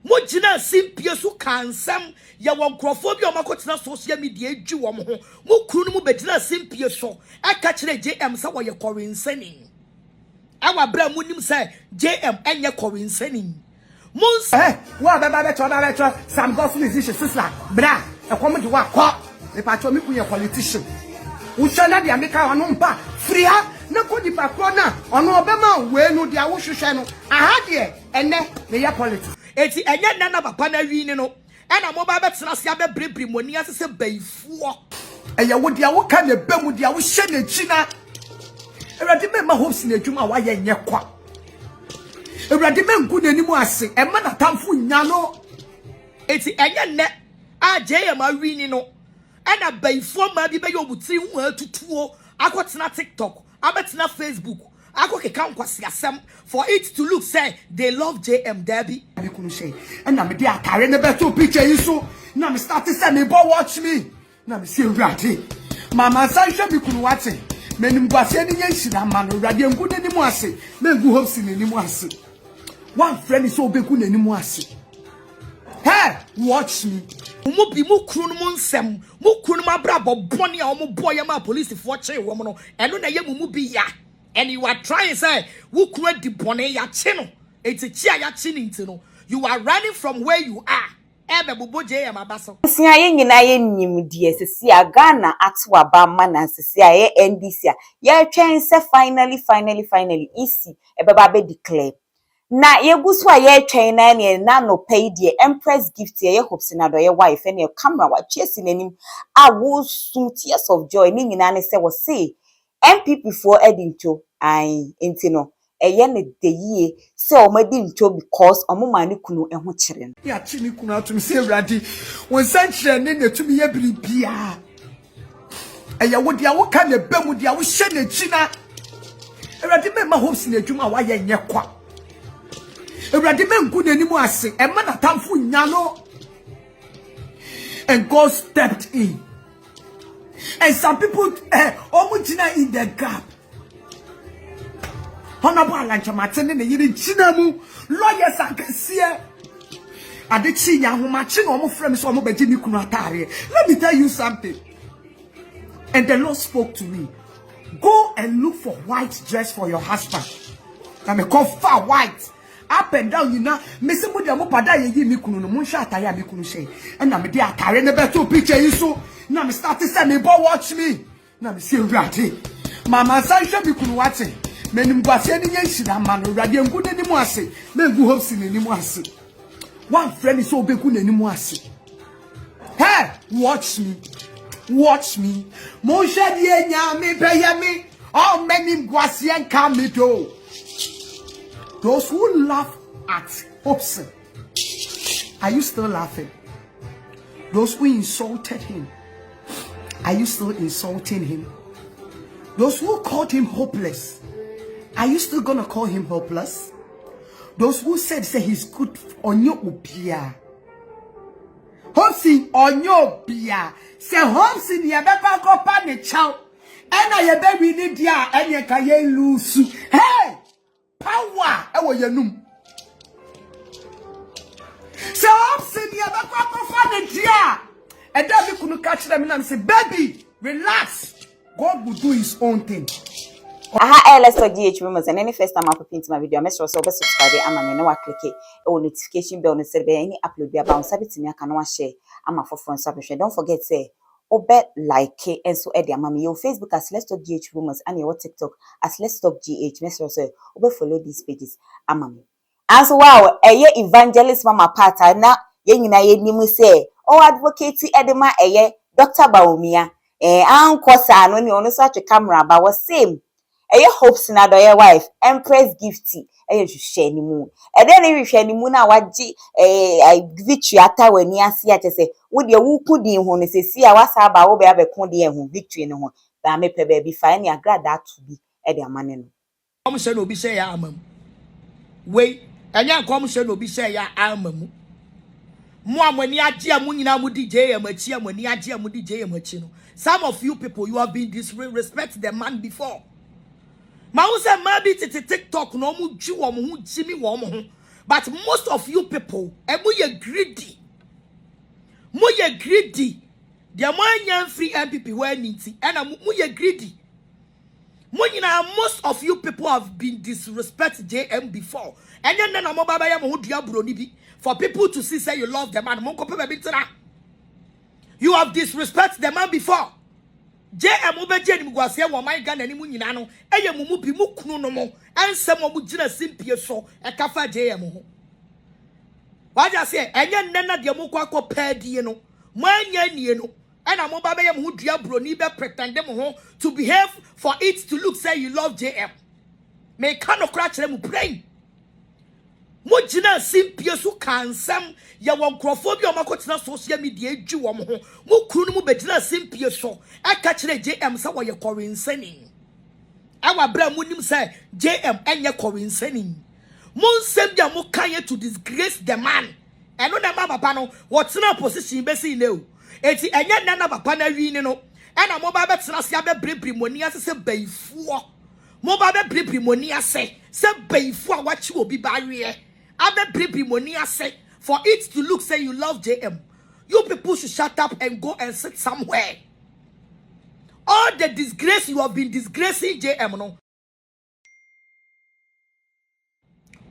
mo gina simpie so kansam ya wonkrofo bi o makotena social media edwu wo ho mo kru no mo begina simpie so aka kire JM sa wo ye korinsani awa bra mu nim say JM enye korinsani mons wa baba beto some gospel musician sister bra e kom de wa ko e pa cho mi kunye politician wo shana de ameka ono mpa fria na ko di pakro na ono obema we nu dia wo hwehwe no aha de ene ne ya politics eti enye nana papa na wi ni no ena mo ba betena se abebrebri moni asese baifuo eye wo dia wo ka ne bemu dia wo hye na china ewrade me ma hopes na adwuma wa ye nye kwa ewrade me nku na nimu ase e ma na tamfo nya no eti enye ne a JM awi ni no ena baifuo ma bi be yo butiri hu atutuo akotena TikTok abetena Facebook akokeka nkwasi asem for it to look say they love JM Derby abikunu say na me dey atare ne beto picture yi so na me start say me bo watch me na me say ewrade mama san hwe bikunu wate menim gwase ni nyanhira ma no ewrade ngu nani mu ase me ngu hopes ni nani mu ase one friend is obeku nani mu ase hey watch me mo bi mo kru no mo nsem mo kru no mabrabo boni a mo boye ma police fo che wo mo no eno na ye mu bi ya and you are trying say wo kru di boni ya che no eti chi a ya chi ni nti no you are running from where you are ebe bobo JM abaso sia ye nyina ye nim die sesi a Ghana atwa ba ma na sesi a ye NDC a ye twen se finally isi ebeba be declare na ye gusu a ye twen na ne na no pay die Empress Gifty ye hopes na do ye wife ne camera wa chesi nanim a wo su tears of joy ni nyina ne se wo say MPP for edinto ai intino eye ne de yie se o madi nto because omoma ne kunu eho kire no ya chi ni kunu atum se ewrade won san kire ne netumi ye biribia eye wo dia wo ka ne bemu dia wo hye na china ewrade me ma hopes na adwuma wa ye nye kwa ewrade me nku nani mu ase e ma na tamfo nya no and God stepped in and some people omugina in the gap honorable Alancha Martin ne yiri china mu lawyers akasie ade chi nya homa chi no mo frem so mo beji ni kunu atare. Let me tell you something, and the Lord spoke to me, go and look for white dress for your husband. Na me call far white up and down, you know. Me se mo dia mo pada ye yi mi kunu no mo hwa atare a mi kunu she and na me dia atare ne beto picture yi so na me start to say me bo watch me na me say ewrade mama san hwe mi kunu wate menim gwase ni nyanhira ma no ewrade ngu nani mu ase me ngu hopes ni nani mu ase one friend is obeku nani mu ase hey watch me mo hwade nya me beye me all menim gwase en ka me do. Those who laugh at Hobson, are you still laughing? Those who insulted him, are you still insulting him? Those who called him hopeless, are you still gonna call him hopeless? Those who said say he's good on your ubia, Hobson on your bia, say Hobson ya beba go pa ne chow, and I baby need ya and ya kaye lose. Hey! Power ewo yanum so opsin ya ba kwa fa ne dia e da bi kunu catch them and say baby relax, God will do his own thing. Aha, let's talk GH rumors and any first time I put into my video make sure so subscribe ama me na wa click e notification bell no say be any upload be about sabiti me aka no share ama for front subscribe. Don't forget say obe like and so edi amami your Facebook as Let's Talk GH rumors and your TikTok as Let's Talk GH. Make sure so obe follow these pages amami. And so wow, eye evangelist mama part na ye nyina ye nimu say o advocate edema eye Dr. Baumia anko sa no ne ono so atwe camera ba was same eye hopes na do your wife Empress Gifty eye hwehwe ni mu e de ne hwehwe ni mu na wagye victory ata wani ase ate se wo de wo kudin ho ne sesi a wasa ba wo be abekon de ho victory ne ho ba me pe ba bi fa ne Agradaa to bi e de amane no kom se no bi se ya amam we enya kom se no bi se ya amam mo amani age amu nyina mu DJ amachi amani age amu DJ amachi no. Some of you people, you have been disrespect the man before. Ma who say maybe TikTok no mu ji wo mu ji mi wo mu. But most of you people, you greedy. You greedy. The man free MPP where ninti, and you greedy. Most of you people have been disrespect JM before. And then I'm for people to see say you love the man. You have disrespect the man before. JM Ubejen Guasia, my gun and Munano, and you mupi mukrunomo, and some of Mujina Simpia so a kafa JM. What I say, and then none of the Mukako pediano, Manyano. And I'm about who diablo pretend them to behave for it to look say you love JM. May kind of crash them praying. Mujina simpia so can some ya woncrophobia makotina social media ju wo ho. Mu kunu mu begina simpia so. I catch the JM say wo ye corinsening. Our bra munim say JM enye corinsening. Mun sem dia mo kan to disgrace the man. And no na papa no what's in a position be see no. Eti enye nana papa na wi ni no ena mo ba betena se abebrebri moni ase se baifuo mo ba bebrebri moni ase se baifuo a wachi obi ba we abebrebri moni ase for it to look say you love JM. You people should shut up and go and sit somewhere. All the disgrace you have been disgracing JM no,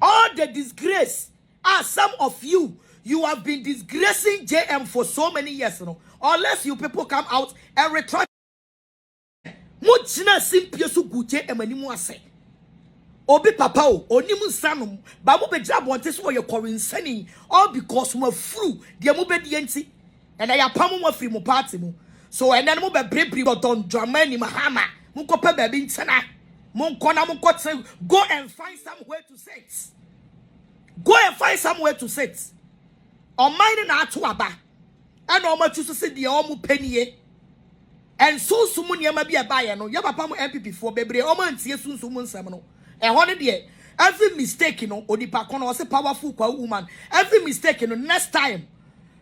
all the disgrace some of you have been disgracing JM for so many years, unless you people come out and retract. Mujina simpia su gu JM animu ase. Obi papa o, onimu sanum, ba mo be jab wante so ye corinsening, all because mo fru, de mo be dienti. And I apam mo free mo party mo. So and then mo be brebri but on Germany Mahama, mo ko pe be ntena. Mo kona mo ko go and find somewhere to sit. Go and find somewhere to sit. On mine na to aba and o ma choose say de o mu panie and so sumu niam bia bae no ya papa mo MPP for bebre o ma ntie sunsumu nsam no e ho ne de every mistake no onipa kono o say powerful kwa woman every mistake no next time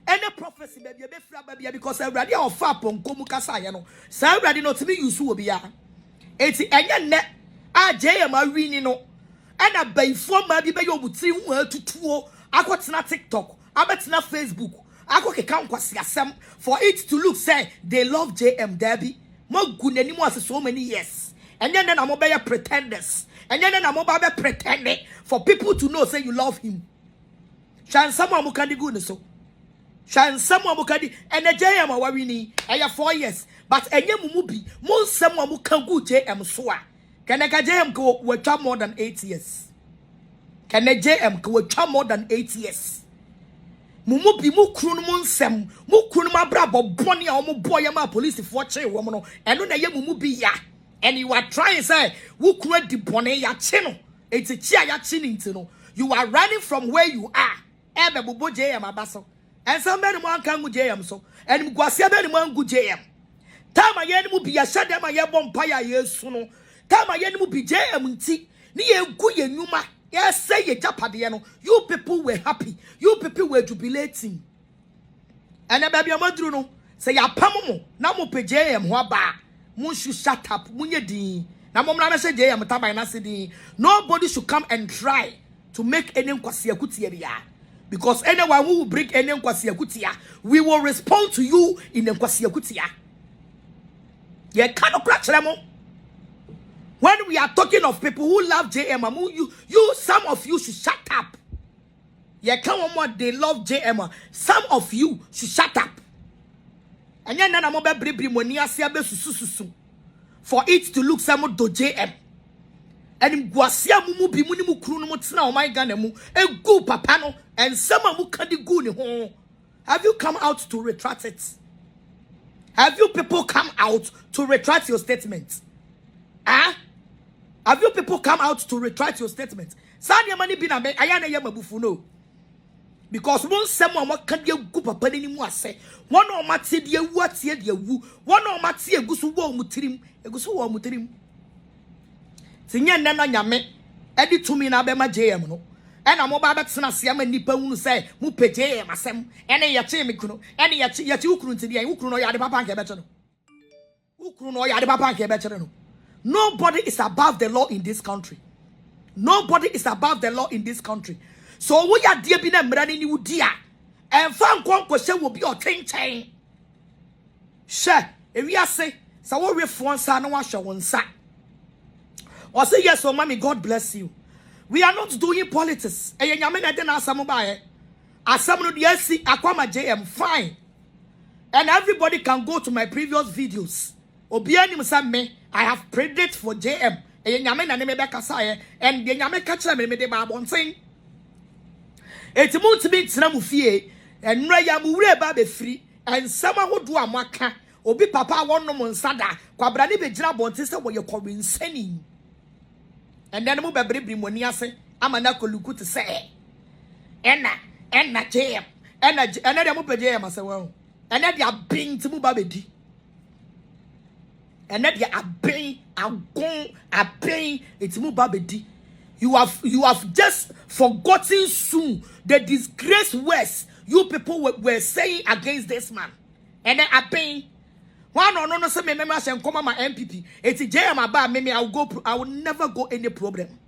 any prophecy be be fra bia because Agradaa of fa ponko mu kasa ye no sa Agradaa no timi use obi ya eti enye ne a JM awini no and a baifo ma bi be yo butiri hu atutuo akotena TikTok abetina Facebook akokeka nkwasi asem for it to look say they love JM Derby magu nanimu as so many years and then na mo be pretenders and then na mo ba be pretending for people to know say you love him. Shan someone mu kan go so shan someone mu kan and JM awini eya 4 years but enye mumu bi mo someone mu kan go JM so a keneka JM ko watwa more than 8 years keneka JM ko watwa more than 8 years. Mumu bi mu kunu mu nsem mu kunu ma brabo boni a omo boy ma police for che wo no eno na ye mumu bi ya and you are trying say wo kunu di boni ya che no eti chi a ya chi ni nti no you are running from where you are ebe bobo JM abaso and somebody mo anka ngu JM so and gwase be ni mo ngu JM tama ye ni mu bi ya shade ma ye bompa ya yesu no tama ye ni mu bi JM nti ni ye gu ye nyuma. Yes, say ye japadiano. You people were happy. You people were jubilating. And a baby amadru no say ya pamomo. Na mo pe JM waba. Mun should shut up. Munye di. Na mo mna say JM taba na se di. Nobody should come and try to make any kwasi akuti ya. Because anyone who will bring any kwasi akuti ya, we will respond to you in the kwasi akuti ya. Ye cannot crack them. When we are talking of people who love JM, you some of you should shut up. Yeah, come on, more they love JM. Some of you should shut up. And then I'm about bri money susu for it to look some do JM. And guasia mumu bi muni mu kru no mutena o my Ghana mu e go papa no and some mu kadi go ni ho. Have you come out to retract it? Have you people come out to retract your statement? Have you people come out to retract your statement? Sanya mani bi na me ayana ye mabufu no. Because one someone what can you go papa ni mu ase. One o mate de wu ate de wu. One o mate egusu wo mutirim. Egusu wo mutirim. Tinye nna na nyame edi tumi na be ma JM no. E na mo ba betena se ama nipa hunu say mu pe JM asem. Ene ye che me kuno. Ene ye che ukuru ntidi an ukuru no ya de papa nke be che no. Ukuru no ya de papa nke be che no. Nobody is above the law in this country. Nobody is above the law in this country. So we are dear bina mrani ni udia. And fan konko she will be your chain. She, if we are say, so what we phone sa no washa one sa. Or say yes, oh mommy, God bless you. We are not doing politics. And yamen I didn't ask some as some of the SC Aquama JM, fine. And everybody can go to my previous videos. Obiani Musame, I have prayed it for JM. And yamen and Rebecca Saye, and the Yamen catcher me de Babon saying. It's more to be Tramufie, and Raya Mure be free, and someone who do a maka, Obi Papa one no Monsada, Quabrani be Jabon, what you're calling sending. And then move a baby moniase, Amanako Luku to say, Enna JM, Enna move a JM as well. And then they are being to move baby. And then they are being, a pain, it's move baby. You have just forgotten soon the disgrace words you people were saying against this man. And then I pay one no say me members and come my MPP. It's JM about me I will never go any problem.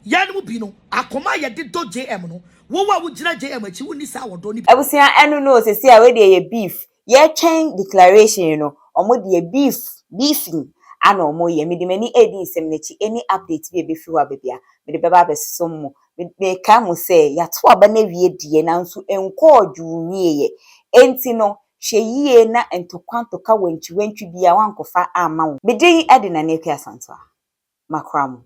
Yanu bino akoma ye did do JM no. Wo would JM achi woni sa wodoni. Abusia enu no se see we dey beef. Ye chain declaration you know. Omo dey beefing. Ano omo ye me di mani edi nsem nechi any update bi e be fiwa bebia. Me de beba be somo. Me ka mo say ya to aba na wie die na nso enko odwunye ye. Enti no hwe yie na entokwantoka wantwi bia wankofa ama wo. Me dey ade na ne kwa santo. Makramo.